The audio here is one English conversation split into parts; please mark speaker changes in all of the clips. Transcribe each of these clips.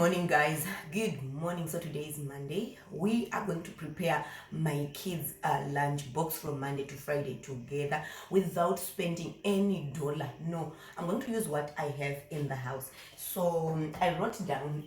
Speaker 1: morning, guys. Good morning. So today is Monday. We are going to prepare my kids lunch box from Monday to Friday together without spending any dollar. No, I'm going to use what I have in the house. So I wrote down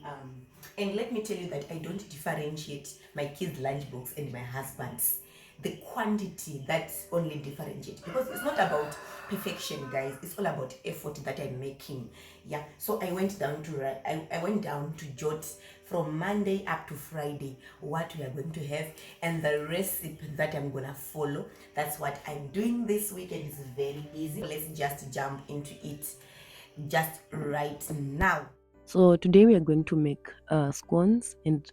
Speaker 1: and let me tell you that I don't differentiate my kids lunch box and my husband's. The quantity that's only differentiate, because it's not about perfection, guys. It's all about effort that I'm making. Yeah, so I went down to I went down to jot from Monday up to Friday what we are going to have and the recipe that I'm gonna follow. That's what I'm doing this weekend. Is very easy. Let's just jump into it just right now.
Speaker 2: So today we are going to make scones, and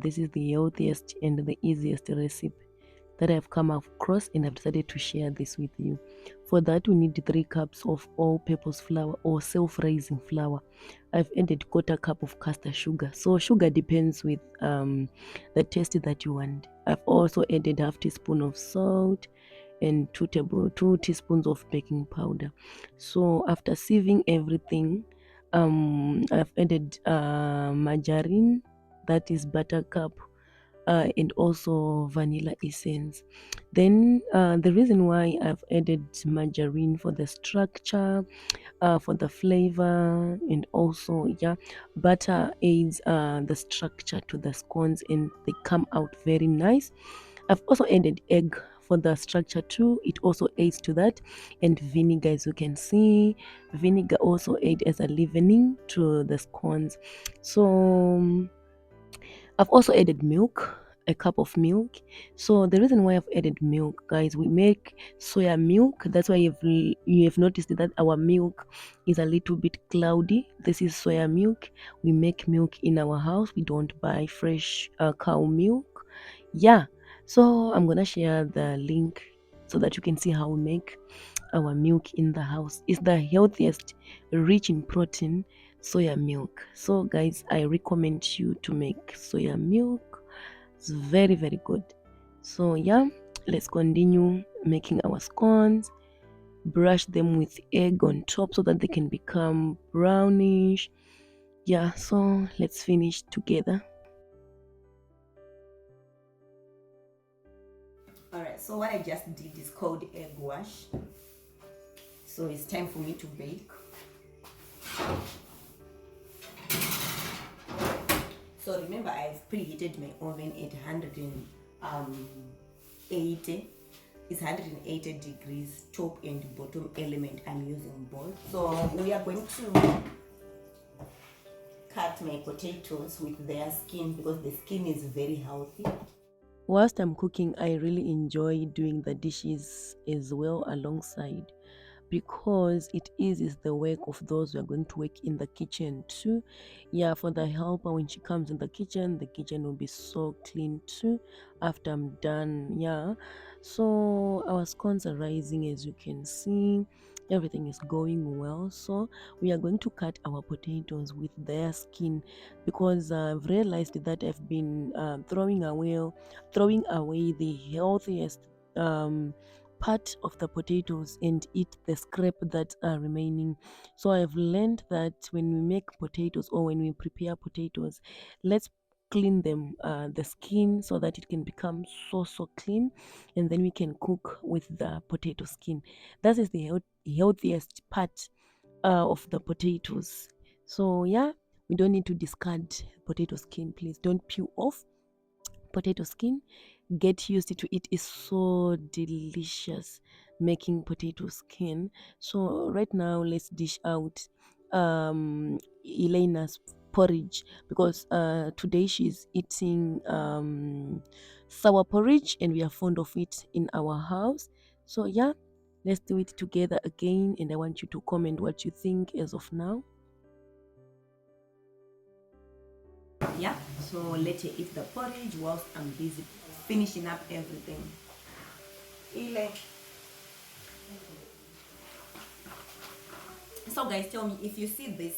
Speaker 2: this is the healthiest and the easiest recipe that I've come across, and I've decided to share this with you. For that, we need 3 cups of all-purpose flour or self-raising flour. I've added 1/4 cup of caster sugar. So sugar depends with the taste that you want. I've also added 1/2 teaspoon of salt and 2 teaspoons of baking powder. So after sieving everything, I've added margarine, that is buttercup, and also vanilla essence. Then the reason why I've added margarine for the structure, for the flavor, and also butter aids the structure to the scones, and they come out very nice. I've also added egg for the structure too. It also aids to that, and vinegar, as you can see, vinegar also aids as a leavening to the scones. So I've also added milk, a cup of milk. So the reason why I've added milk, guys, we make soya milk. That's why you have noticed that our milk is a little bit cloudy. This is soya milk. We make milk in our house. We don't buy fresh cow milk. Yeah. So I'm gonna share the link so that you can see how we make our milk in the house. It's the healthiest, rich in protein soya milk. So guys, I recommend you to make soya milk. It's very, very good. So yeah, let's continue making our scones. Brush them with egg on top so that they can become brownish. Yeah, so let's finish together.
Speaker 1: All right, so what I just did is called egg wash. So it's time for me to bake. So remember, I've preheated my oven at 180. It's 180 degrees, top and bottom element. I'm using both. So we are going to cut my potatoes with their skin because the skin is very healthy.
Speaker 2: Whilst I'm cooking, I really enjoy doing the dishes as well alongside, because it eases the work of those who are going to work in the kitchen too. Yeah, for the helper, when she comes in the kitchen will be so clean too after I'm done. Yeah, so our scones are rising, as you can see. Everything is going well. So we are going to cut our potatoes with their skin, because I've realized that I've been throwing away the healthiest part of the potatoes and eat the scrap that are remaining. So I've learned that when we make potatoes or when we prepare potatoes, let's clean them, the skin, so that it can become so clean, and then we can cook with the potato skin. That is the healthiest part of the potatoes. So yeah, we don't need to discard potato skin. Please don't peel off potato skin. Get used to it. Is so delicious making potato skin. So right now let's dish out Elena's porridge, because today she's eating sour porridge, and we are fond of it in our house. So yeah, let's do it together again, and I want you to comment what you think as of now.
Speaker 1: Yeah, so let her eat the porridge whilst I'm busy finishing up everything. Ile. So guys, tell me, if you see this,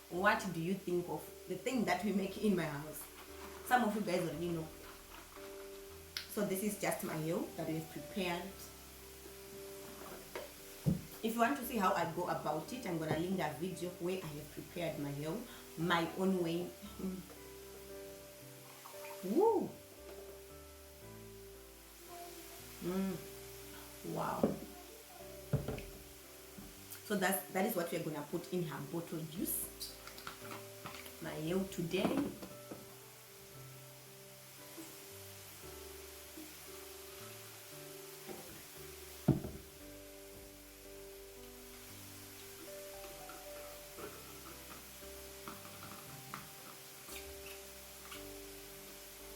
Speaker 1: what do you think of the thing that we make in my house? Some of you guys already know. So this is just my meal that we've prepared. If you want to see how I go about it, I'm gonna link that video where I have prepared my meal my own way. Woo! Wow. So that is what we're gonna put in her bottle juice. My ale today.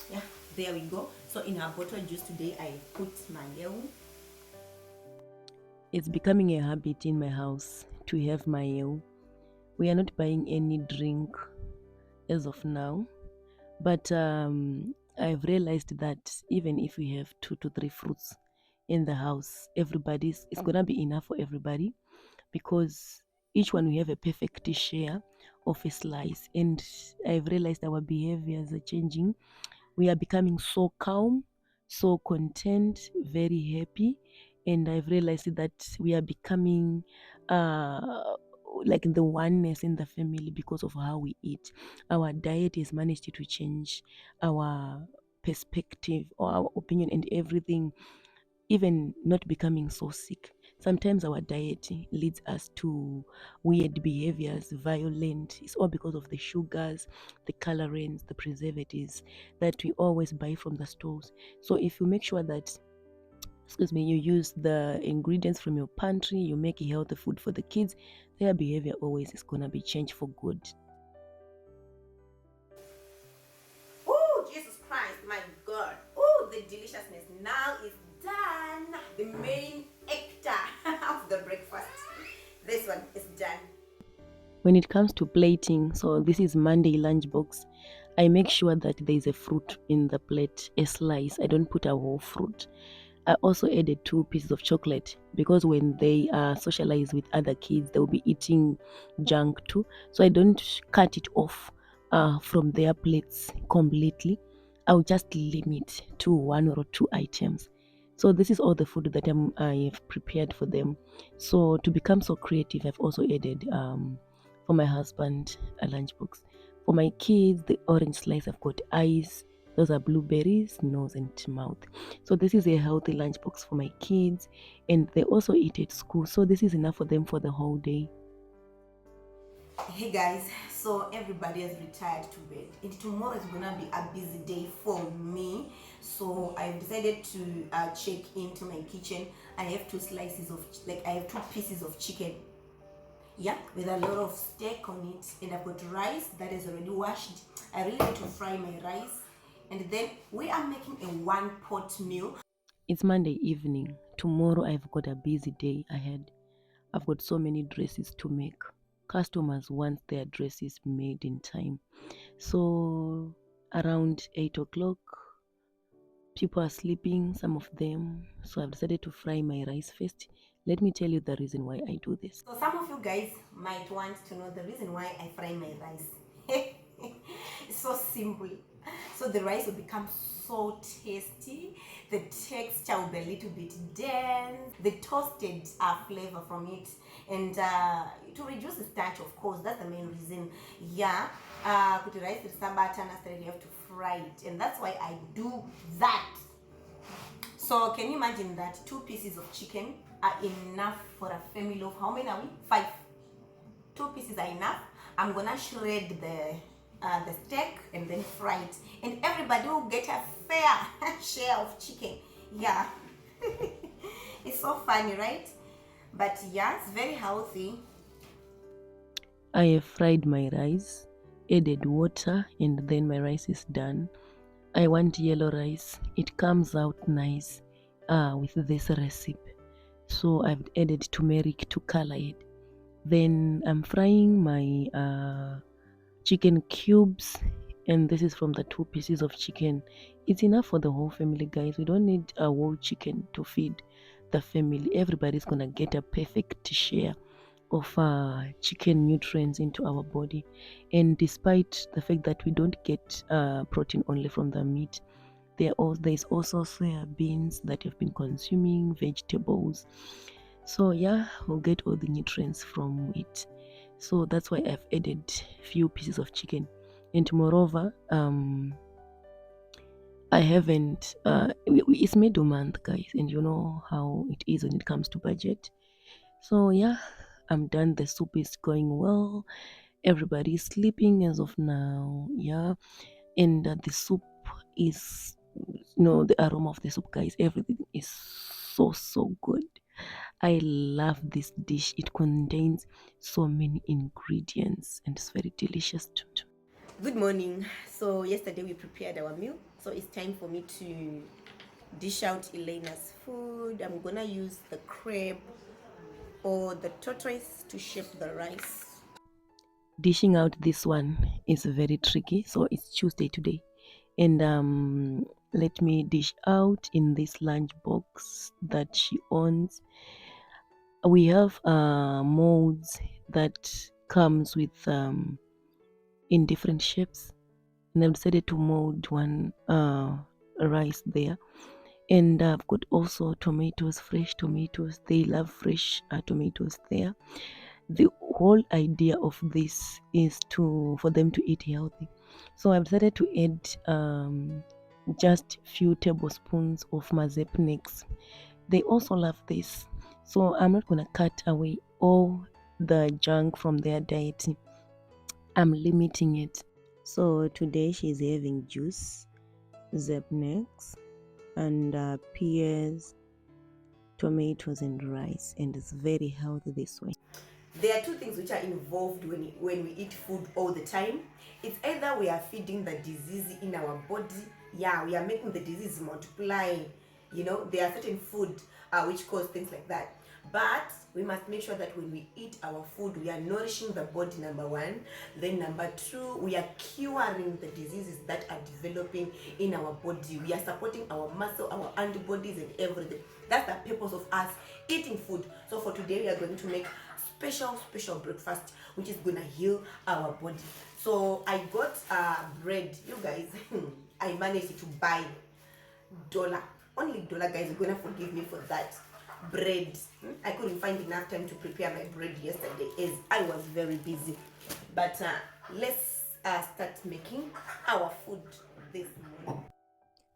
Speaker 1: Yeah, there we go. So in her bottle juice today, I put my ale.
Speaker 2: It's becoming a habit in my house to have my ale. We are not buying any drink as of now, but I've realized that even if we have 2 to 3 fruits in the house, it's gonna be enough for everybody, because each one we have a perfect share of a slice. And I've realized our behaviors are changing. We are becoming so calm, so content, very happy. And I've realized that we are becoming like the oneness in the family because of how we eat. Our diet has managed to change our perspective or our opinion and everything, even not becoming so sick. Sometimes our diet leads us to weird behaviors, violent. It's all because of the sugars, the colorants, the preservatives that we always buy from the stores. So if you make sure that, excuse me, you use the ingredients from your pantry, you make healthy food for the kids, their behavior always is gonna be changed for good.
Speaker 1: Oh, Jesus Christ, my God. Oh, the deliciousness now is done. The main actor of the breakfast. This one is done.
Speaker 2: When it comes to plating, so this is Monday lunchbox, I make sure that there is a fruit in the plate, a slice. I don't put a whole fruit. I also added 2 pieces of chocolate, because when they socialize with other kids, they'll be eating junk too. So I don't cut it off from their plates completely. I'll just limit to 1 or 2 items. So this is all the food that I have prepared for them. So to become so creative, I've also added for my husband a lunchbox. For my kids, the orange slice, I've got eyes. Those are blueberries, nose and mouth. So this is a healthy lunchbox for my kids, and they also eat at school. So this is enough for them for the whole day.
Speaker 1: Hey guys, so everybody has retired to bed, and tomorrow is gonna be a busy day for me. So I've decided to check into my kitchen. I have 2 pieces of chicken, yeah, with a lot of steak on it, and I've got rice that is already washed. I really need to fry my rice, and then we are making a 1 pot meal.
Speaker 2: It's Monday evening. Tomorrow I've got a busy day ahead. I've got so many dresses to make. Customers want their dresses made in time. So around 8 o'clock, people are sleeping, some of them. So I've decided to fry my rice first. Let me tell you the reason why I do this.
Speaker 1: So some of you guys might want to know the reason why I fry my rice. It's so simple. So the rice will become so tasty. The texture will be a little bit dense. The toasted flavor from it, and to reduce the starch, of course. That's the main reason. Yeah. Put the rice with some butter and you have to fry it, and that's why I do that. So can you imagine that 2 pieces of chicken are enough for a family of how many are we? 5. 2 pieces are enough. I'm gonna shred the steak and then fry it, and everybody will get a fair share of chicken. Yeah. It's so funny, right? But yeah, it's very healthy.
Speaker 2: I have fried my rice, added water, and then my rice is done. I want yellow rice. It comes out nice with this recipe. So I've added turmeric to color it. Then I'm frying my chicken cubes, and this is from the 2 pieces of chicken. It's enough for the whole family, guys. We don't need a whole chicken to feed the family. Everybody's gonna get a perfect share of chicken nutrients into our body. And despite the fact that we don't get protein only from the meat, there's also soya beans that you've been consuming, vegetables. So yeah, we'll get all the nutrients from it. So that's why I've added few pieces of chicken. And moreover, I haven't it's middle month, guys, and you know how it is when it comes to budget. So yeah, I'm done. The soup is going well. Everybody's sleeping as of now. Yeah, and the soup is, the aroma of the soup, guys, everything is so good. I love this dish. It contains so many ingredients and it's very delicious too.
Speaker 1: Good morning. So yesterday we prepared our meal, so it's time for me to dish out Elena's food. I'm gonna use the crepe or the tortoise to shape the rice.
Speaker 2: Dishing out this one is very tricky, so it's Tuesday today, and let me dish out in this lunch box that she owns. We have molds that comes with in different shapes, and I've decided to mold one rice there. And I've got also tomatoes, fresh tomatoes. They love fresh tomatoes there. The whole idea of this is for them to eat healthy. So I've decided to add just few tablespoons of mazepnex. They also love this. So I'm not gonna cut away all the junk from their diet. I'm limiting it. So today she's having juice, Zepnex, and pears, tomatoes, and rice, and it's very healthy this way.
Speaker 1: There are two things which are involved when we eat food all the time. It's either we are feeding the disease in our body, yeah, we are making the disease multiply. There are certain food which cause things like that. But we must make sure that when we eat our food, we are nourishing the body, number one. Then number two, we are curing the diseases that are developing in our body. We are supporting our muscle, our antibodies, and everything. That's the purpose of us eating food. So for today, we are going to make special breakfast which is gonna heal our body. So I got bread, you guys. I managed to buy dollar, only dollar, guys. You're gonna forgive me for that. Bread, I couldn't find enough time to prepare my bread yesterday as I was very busy, but let's start making our food this morning.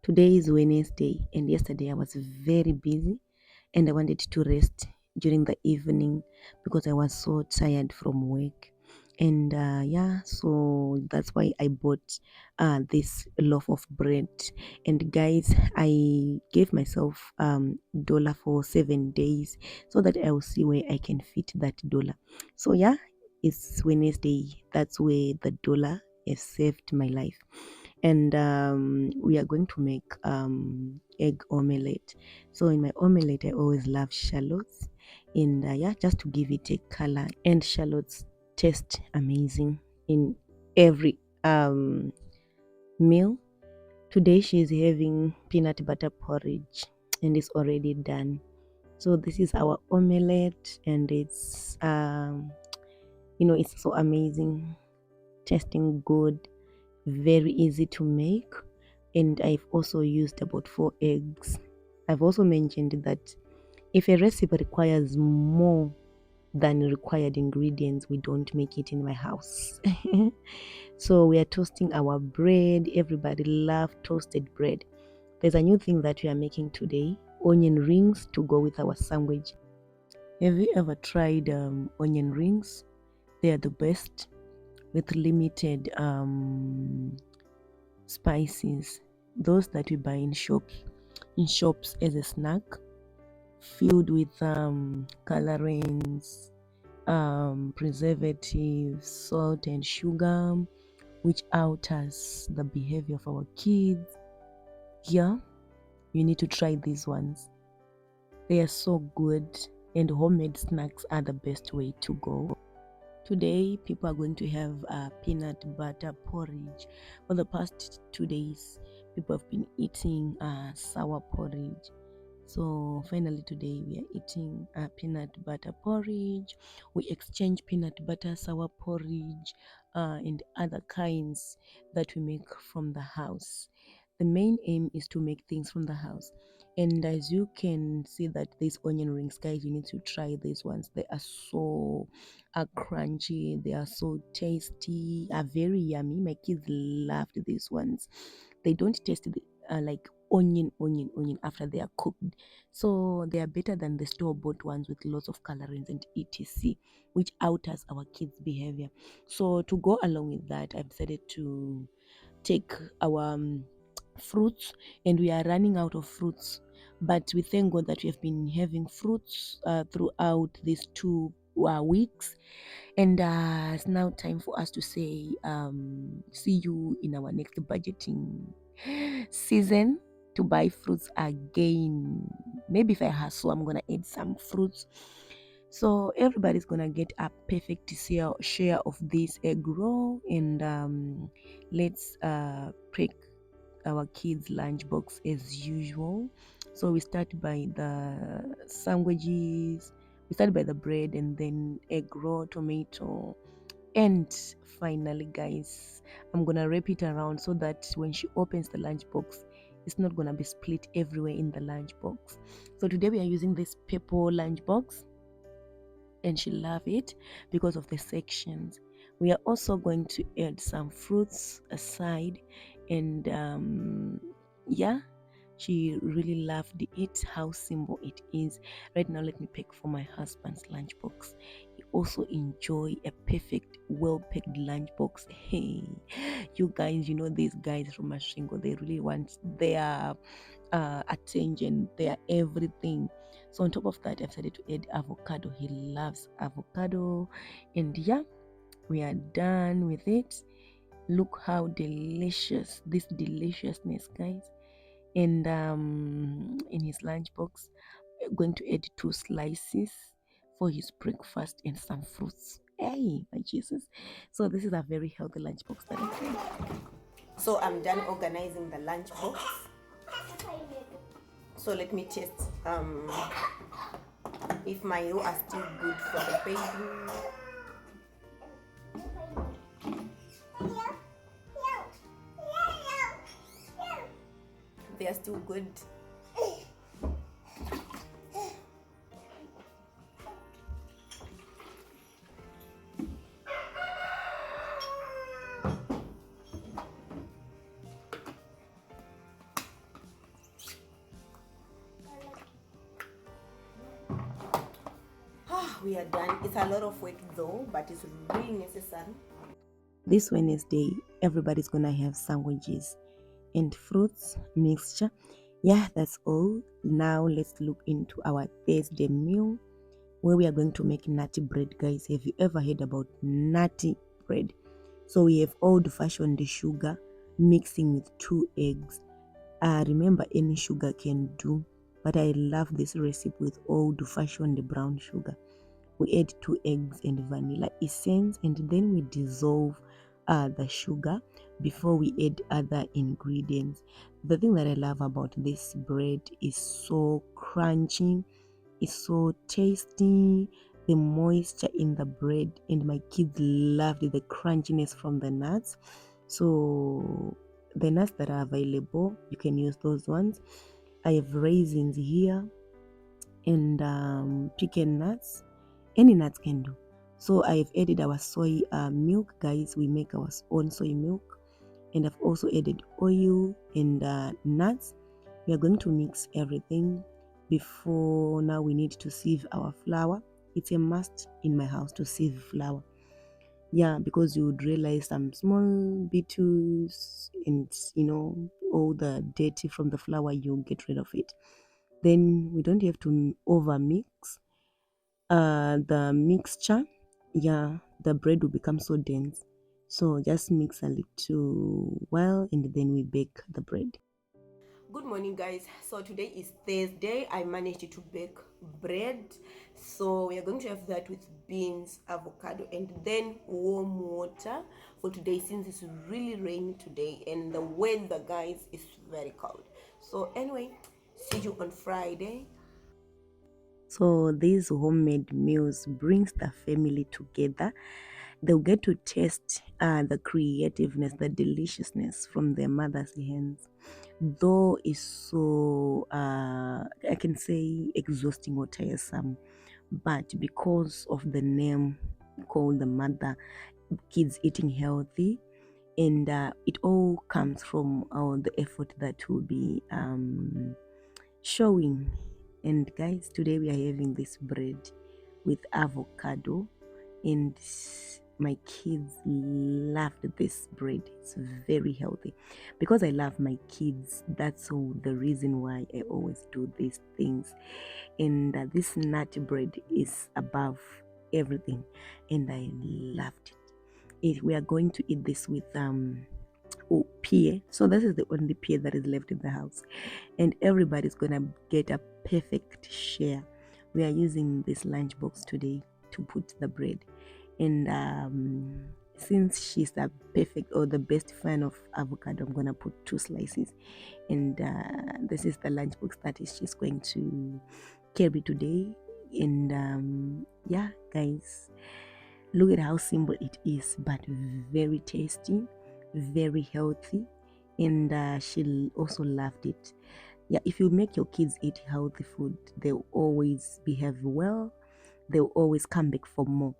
Speaker 2: Today is Wednesday, and yesterday I was very busy and I wanted to rest during the evening because I was so tired from work. And yeah, so that's why I bought this loaf of bread. And guys, I gave myself dollar for 7 days so that I will see where I can fit that dollar. So yeah, it's Wednesday. That's where the dollar has saved my life. And we are going to make egg omelette. So in my omelette, I always love shallots, and yeah, just to give it a color. And shallots taste amazing in every meal. Today she's having peanut butter porridge, and it's already done. So this is our omelette, and it's so amazing, tasting good, very easy to make. And I've also used about 4 eggs. I've also mentioned that if a recipe requires more than required ingredients, we don't make it in my house. So we are toasting our bread. Everybody loves toasted bread. There's a new thing that we are making today, onion rings to go with our sandwich. Have you ever tried onion rings? They are the best with limited spices, those that we buy in shops as a snack, filled with colorants, preservatives, salt, and sugar, which alters the behavior of our kids. Yeah, you need to try these ones. They are so good, and homemade snacks are the best way to go. Today, people are going to have peanut butter porridge. For the past 2 days, people have been eating sour porridge. So finally today we are eating peanut butter porridge. We exchange peanut butter, sour porridge, and other kinds that we make from the house. The main aim is to make things from the house. And as you can see that these onion rings, guys, you need to try these ones. They are so crunchy, they are so tasty, are very yummy. My kids loved these ones. They don't taste like onion after they are cooked, so they are better than the store-bought ones with lots of colorings and etc, which alters our kids behavior. So to go along with that, I've decided to take our fruits, and we are running out of fruits, but we thank God that we have been having fruits throughout these 2 weeks. And it's now time for us to say see you in our next budgeting season to buy fruits again. Maybe if I hustle, I'm gonna add some fruits, so everybody's gonna get a perfect share of this egg roll. And let's break our kids lunchbox as usual. So we start by the sandwiches, we start by the bread, and then egg roll, tomato, and finally, guys, I'm gonna wrap it around so that when she opens the lunchbox, it's not gonna be split everywhere in the lunchbox. So today we are using this purple lunchbox, and she love it because of the sections. We are also going to add some fruits aside, and yeah, she really loved it, how simple it is. Right now, let me pick for my husband's lunchbox. He also enjoy a perfect, well-packed lunchbox. Hey, you guys, you know these guys from Mashingo, they really want their attention, their everything. So on top of that, I've decided to add avocado. He loves avocado. And yeah, we are done with it. Look how delicious, this deliciousness, guys. And in his lunchbox, we're going to add 2 slices for his breakfast and some fruits. Hey, my Jesus. So this is a very healthy lunchbox that I think.
Speaker 1: So I'm done organizing the lunch box. So let me test if my roux are still good for the baby. They are still good. We are done. It's a lot of work though, but it's really necessary.
Speaker 2: This Wednesday, everybody's gonna have sandwiches and fruits mixture. Yeah, that's all. Now let's look into our Thursday meal, where we are going to make nutty bread. Guys, have you ever heard about nutty bread? So we have old-fashioned sugar mixing with 2 eggs. Remember, any sugar can do, but I love this recipe with old-fashioned brown sugar. We add 2 eggs and vanilla essence, and then we dissolve the sugar before we add other ingredients. The thing that I love about this bread is so crunchy, it's so tasty, the moisture in the bread, and my kids loved the crunchiness from the nuts. So the nuts that are available, you can use those ones. I have raisins here and pecan nuts. Any nuts can do. So I've added our soy milk, guys. We make our own soy milk, and I've also added oil and nuts. We are going to mix everything. Before now, we need to sieve our flour. It's a must in my house to sieve flour. Yeah, because you would realize some small beetles and all the dirty from the flour, you get rid of it. Then we don't have to over mix the mixture. Yeah, the bread will become so dense, so just mix a little while, and then we bake the bread.
Speaker 1: Good morning, guys. So today is Thursday. I managed to bake bread. So we are going to have that with beans, avocado, and then warm water for today, since it's really rainy today and the weather, guys, is very cold. So anyway, see you on Friday.
Speaker 2: So these homemade meals brings the family together, They'll get to taste the creativeness, the deliciousness from their mother's hands. Though is so, I can say, exhausting or tiresome, but because of the name called the mother, kids eating healthy, and it all comes from the effort that will be showing. And guys, today we are having this bread with avocado, and my kids loved this bread. It's very healthy. Because I love my kids, that's all the reason why I always do these things. And this nutty bread is above everything, and I loved it. We are going to eat this with pear. So this is the only pear that is left in the house, and everybody's gonna get a perfect share. We are using this lunchbox today to put the bread, and since she's a perfect or the best fan of avocado, I'm gonna put 2 slices, and this is the lunchbox that is she's going to carry today. And yeah, guys, look at how simple it is, but very tasty, very healthy, and she also loved it. Yeah, if you make your kids eat healthy food, they'll always behave well. They'll always come back for more.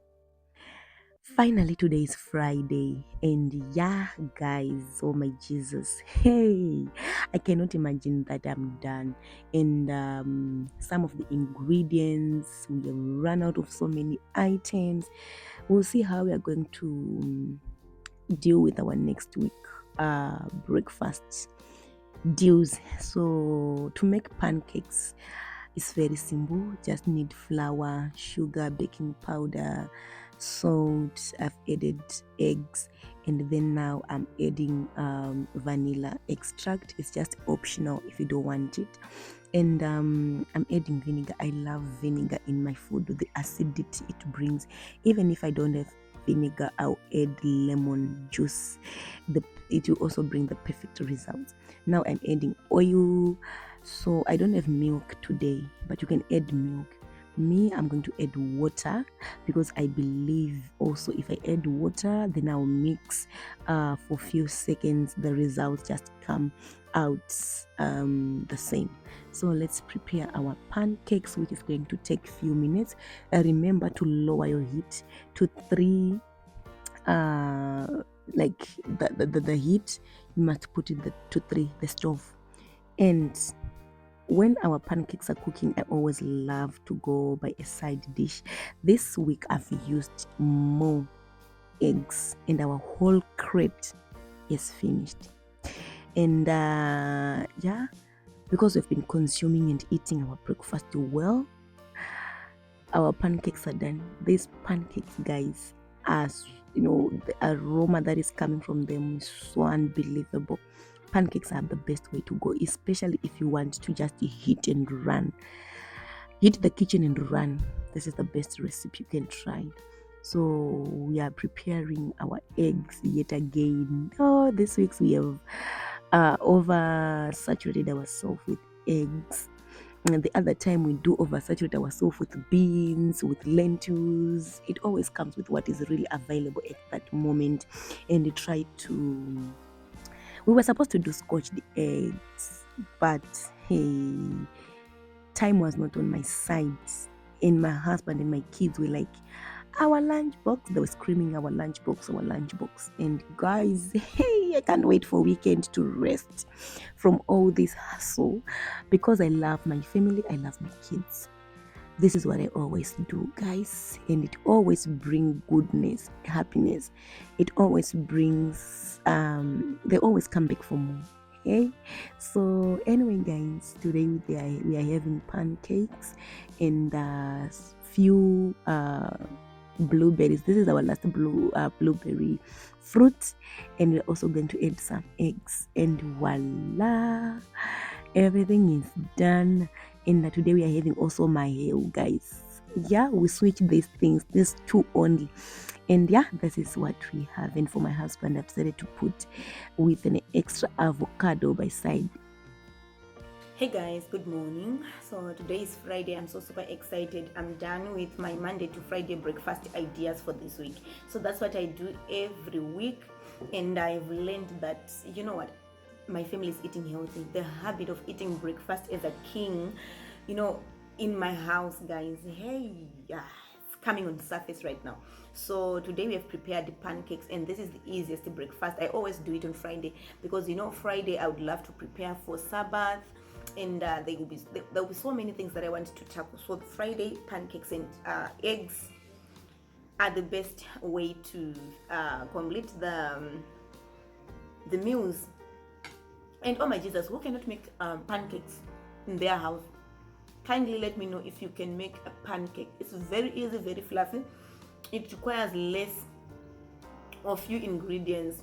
Speaker 2: Finally, today is Friday, and yeah, guys, oh my Jesus, hey, I cannot imagine that I'm done. And some of the ingredients, we have run out of so many items. We'll see how we are going to deal with our next week breakfasts deals. So to make pancakes, it's very simple. Just need flour, sugar, baking powder, salt. I've added eggs, and then now I'm adding vanilla extract. It's just optional if you don't want it. And I'm adding vinegar. I love vinegar in my food, the acidity it brings. Even if I don't have vinegar, I'll add lemon juice. It will also bring the perfect results. Now I'm adding oil. So I don't have milk today, but you can add milk. Me, I'm going to add water, because I believe also if I add water, then I'll mix for a few seconds, the results just come out the same. So let's prepare our pancakes, which is going to take a few minutes. Remember to lower your heat to 3, like the heat, you must put it to 3, the stove. And when our pancakes are cooking, I always love to go by a side dish. This week I've used more eggs, and our whole crate is finished. And yeah, because we've been consuming and eating our breakfast well, our pancakes are done. These pancakes, guys, the aroma that is coming from them is so unbelievable. Pancakes are the best way to go, especially if you want to just hit and run. Hit the kitchen and run. This is the best recipe you can try. So we are preparing our eggs yet again. Oh, this week we have oversaturated ourselves with eggs. And the other time we do oversaturate ourselves with beans, with lentils. It always comes with what is really available at that moment. And we try to... We were supposed to do scotch the eggs, but hey, time was not on my side. And my husband and my kids were like, our lunchbox. They were screaming, our lunchbox, our lunchbox. And guys, hey, I can't wait for weekend to rest from all this hustle, because I love my family, I love my kids. This is what I always do, guys, and it always brings goodness, happiness. It always brings they always come back for more. Okay, so anyway, guys, today we are having pancakes and few blueberries. This is our last blueberry fruit, and we're also going to add some eggs, and voila, everything is done. And today we are having also my hair, guys. Yeah, we switch these things, these 2 only. And yeah, this is what we have. And for my husband, I've decided to put with an extra avocado by side.
Speaker 1: Hey guys, good morning. So today is Friday. I'm so super excited. I'm done with my Monday to Friday breakfast ideas for this week. So that's what I do every week, and I've learned that, you know what, my family is eating healthy. The habit of eating breakfast as a king, you know, in my house, guys. Hey, yeah, it's coming on the surface right now. So today we have prepared the pancakes, and this is the easiest breakfast. I always do it on Friday because, you know, Friday I would love to prepare for Sabbath, and there will be so many things that I want to tackle. So Friday pancakes and eggs are the best way to complete the meals. And oh my Jesus, who cannot make pancakes in their house? Kindly let me know if you can make a pancake. It's very easy, very fluffy. It requires less of few ingredients.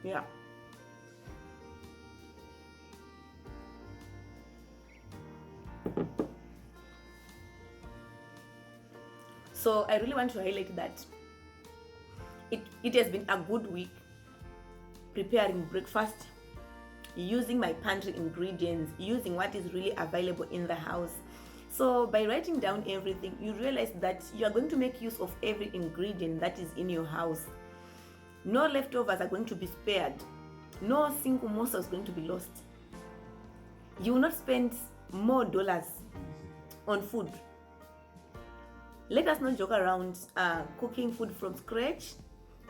Speaker 1: Yeah. So I really want to highlight that it has been a good week preparing breakfast, using my pantry ingredients, using what is really available in the house. So by writing down everything, you realize that you are going to make use of every ingredient that is in your house. No leftovers are going to be spared. No single morsel is going to be lost. You will not spend more dollars on food. Let us not joke around cooking food from scratch.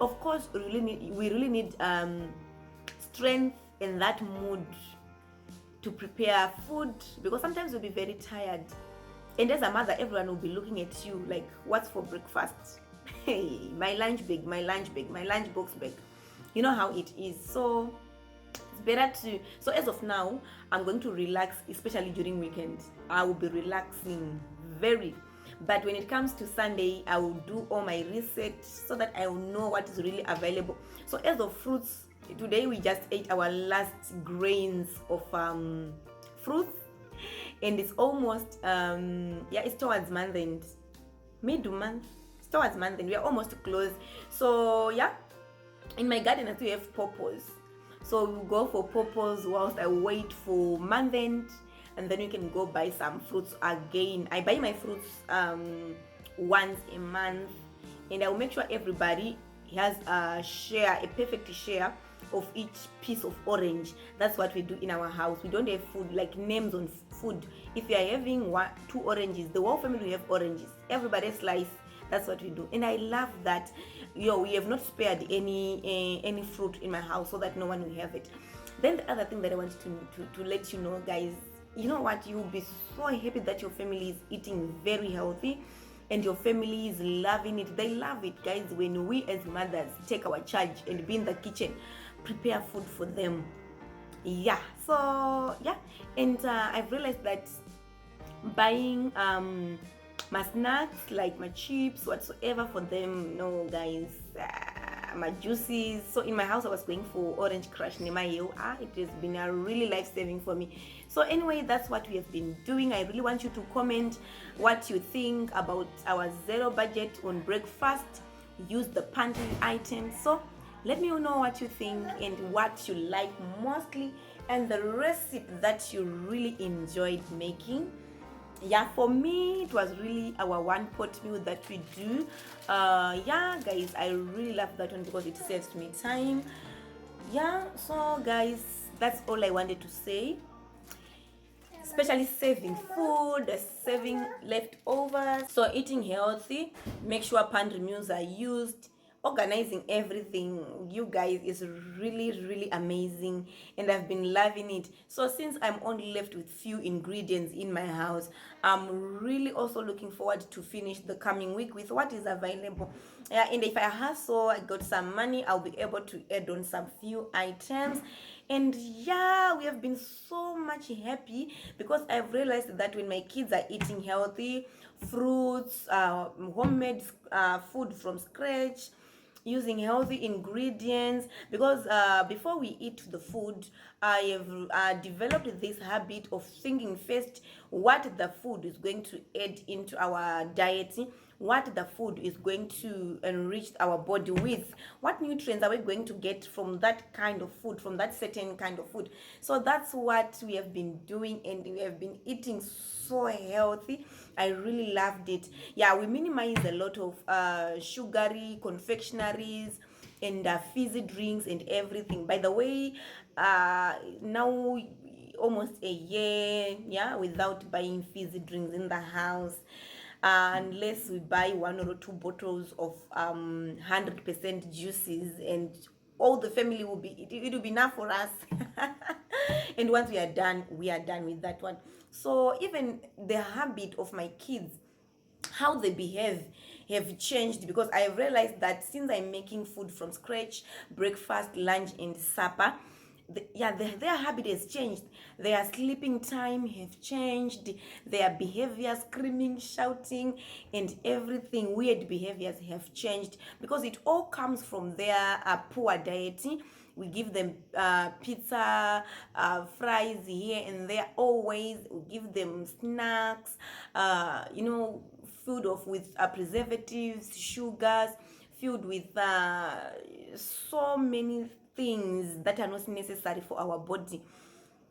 Speaker 1: Of course, we really need strength and that mood to prepare food, because sometimes you'll be very tired. And as a mother, everyone will be looking at you like, what's for breakfast? Hey, my lunch bag, my lunch bag, my lunch box bag. You know how it is. So it's better to, so as of now, I'm going to relax, especially during weekends. I will be relaxing very. But when it comes to Sunday, I will do all my research so that I will know what is really available. So as of fruits, today we just ate our last grains of fruits, and it's almost it's towards month end, mid-month. It's towards month end. We are almost close. So yeah, in my garden I still have purples. So we'll go for purples whilst I wait for month end, and then you can go buy some fruits again. I buy my fruits once a month, and I will make sure everybody has a share, a perfect share of each piece of orange. That's what we do in our house. We don't have food like names on food. If you are having two oranges, the whole family will have oranges. Everybody slice. That's what we do, and I love that. We have not spared any fruit in my house so that no one will have it. Then the other thing that I wanted to let you know, guys, you know what, you'll be so happy that your family is eating very healthy and your family is loving it. They love it, guys, when we as mothers take our charge and be in the kitchen, prepare food for them. Yeah, so yeah, and I've realized that buying my snacks, like my chips, whatsoever for them, no guys, my juices. So in my house I was going for orange crush Nemayo. It has been a really life-saving for me. So anyway, that's what we have been doing. I really want you to comment what you think about our zero budget on breakfast. Use the pantry items. So let me know what you think and what you like mostly, and the recipe that you really enjoyed making. Yeah, for me it was really our one pot meal that we do. Yeah guys, I really love that one because it saves me time. Yeah, so guys, that's all I wanted to say, especially saving food, saving leftovers. So eating healthy, make sure pantry meals are used, organizing everything, you guys, is really amazing, and I've been loving it. So since I'm only left with few ingredients in my house, I'm really also looking forward to finish the coming week with what is available. Yeah, and if I hustle, I got some money, I'll be able to add on some few items. And yeah, we have been so much happy because I've realized that when my kids are eating healthy fruits, homemade food from scratch, using healthy ingredients, because before we eat the food, I have developed this habit of thinking first what the food is going to add into our diet. what the food is going to enrich our body with, what nutrients are we going to get from that kind of food, from that certain kind of food. So that's what we have been doing, and we have been eating so healthy. I really loved it. Yeah, we minimize a lot of sugary confectionaries and fizzy drinks and everything. By the way, now almost a year, yeah, without buying fizzy drinks in the house, unless we buy 1 or 2 bottles of 100% juices, and all the family will be, it will be enough for us. And once we are done with that one. So even the habit of my kids, how they behave, have changed, because I have realized that since I'm making food from scratch, breakfast, lunch, and supper, their habit has changed. Their sleeping time have changed, their behavior, screaming, shouting, and everything, weird behaviors have changed, because it all comes from their poor diet. We give them pizza, fries here and there, always. We give them snacks, food of with preservatives, sugars, filled with so many things that are not necessary for our body.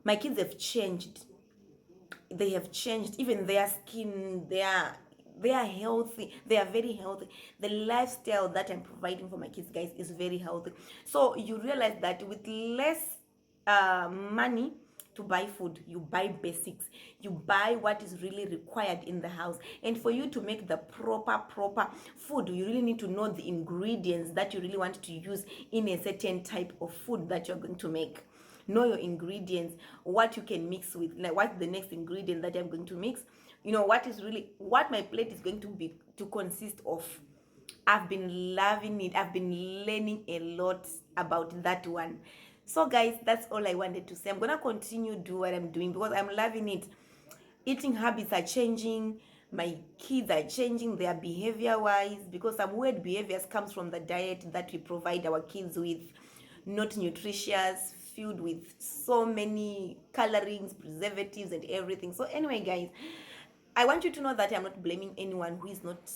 Speaker 1: My kids have changed. They have changed. Even their skin, they are healthy. They are very healthy. The lifestyle that I'm providing for my kids, guys, is very healthy. So you realize that with less money to buy food, you buy basics, you buy what is really required in the house. And for you to make the proper food, you really need to know the ingredients that you really want to use in a certain type of food that you're going to make. Know your ingredients, what you can mix with, like what's the next ingredient that I'm going to mix, what my plate is going to be to consist of. I've been loving it. I've been learning a lot about that one. So guys, that's all I wanted to say. I'm gonna continue do what I'm doing because I'm loving it. Eating habits are changing, my kids are changing their behavior wise, because some weird behaviors comes from the diet that we provide our kids with, not nutritious, filled with so many colorings, preservatives, and everything. So anyway, guys, I want you to know that I'm not blaming anyone who is not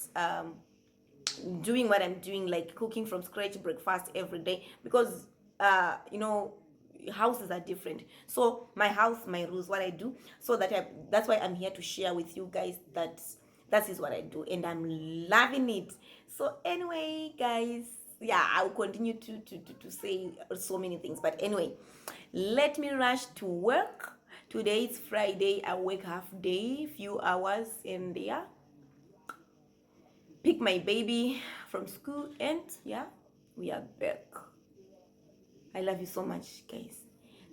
Speaker 1: doing what I'm doing, like cooking from scratch breakfast every day, because houses are different. So my house, my rules, what I do, so that's why I'm here to share with you guys that is what I do, and I'm loving it. So anyway, guys, yeah, I'll continue to say so many things, but anyway, let me rush to work. Today is Friday. I work half day, few hours, and yeah, pick my baby from school, and yeah, we are back. I love you so much, guys.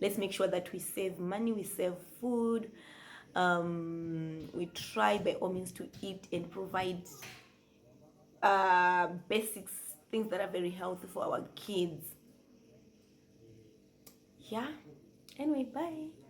Speaker 1: Let's make sure that we save money, we save food. We try by all means to eat and provide basics, things that are very healthy for our kids. Yeah. Anyway, bye.